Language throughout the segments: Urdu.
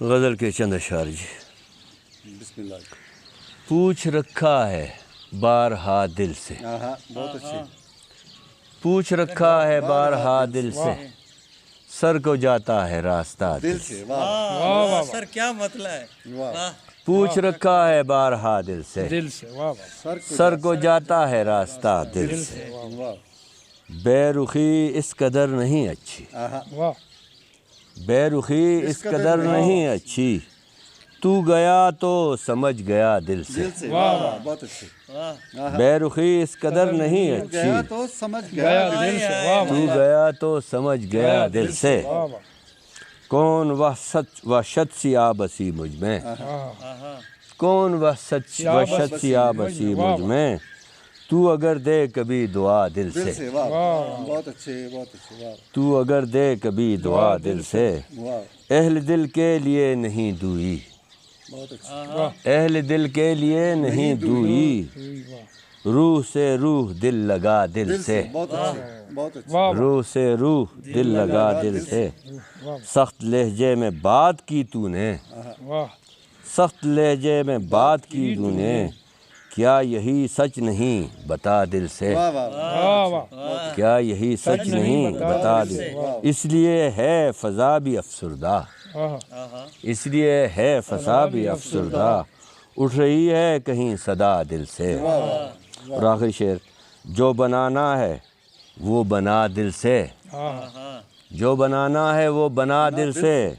غزل کے چند اشعار جی۔ بسم اللہ۔ پوچھ رکھا ہے بارہا دل سے، بہت اچھی۔ پوچھ رکھا ہے بارہا دل سے، سر کو جاتا ہے راستہ دل سے۔ واہ سر کیا مطلب ہے، واہ۔ پوچھ رکھا ہے بارہا دل سے، سر کو جاتا ہے راستہ دل سے۔ بے رخی اس قدر نہیں اچھی، بے رخی اس قدر نہیں اچھی، تو گیا تو سمجھ گیا دل سے۔ بہت اچھی۔ بے رخی اس قدر نہیں اچھی، تو سمجھ گیا دل سے۔ تو گیا تو سمجھ گیا دل سے۔ کون وحشت سی آ بسی مجھ میں، کون وحشت سی آ بسی مجھ میں، تو اگر دے کبھی دعا دل سے۔ بہت اچھے، بہت اچھے۔ تو اگر دے کبھی دعا دل سے، اہل دل کے لیے نہیں دوئی، بہت اچھے۔ اہل دل کے لیے نہیں دوئی، روح سے روح دل لگا دل سے، بہت اچھے، بہت اچھے۔ روح سے روح دل لگا دل سے۔ سخت لہجے میں بات کی تو نے، سخت لہجے میں بات کی تو نے، کیا یہی سچ نہیں بتا دل سے، کیا یہی سچ نہیں بتا دل سے۔ اس لیے ہے فضا بھی افسردہ، اس لیے ہے فضا بھی افسردہ، اٹھ رہی ہے کہیں صدا دل سے۔ اور آخری شعر، جو بنانا ہے وہ بنا دل سے، جو بنانا ہے وہ بنا دل سے،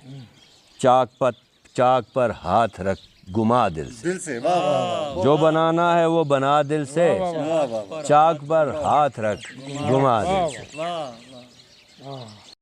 چاک پر ہاتھ رکھ گما دل سے۔ دل سے، واہ۔ جو بنانا ہے وہ بنا دل سے، چاک پر ہاتھ رکھ گما دل سے۔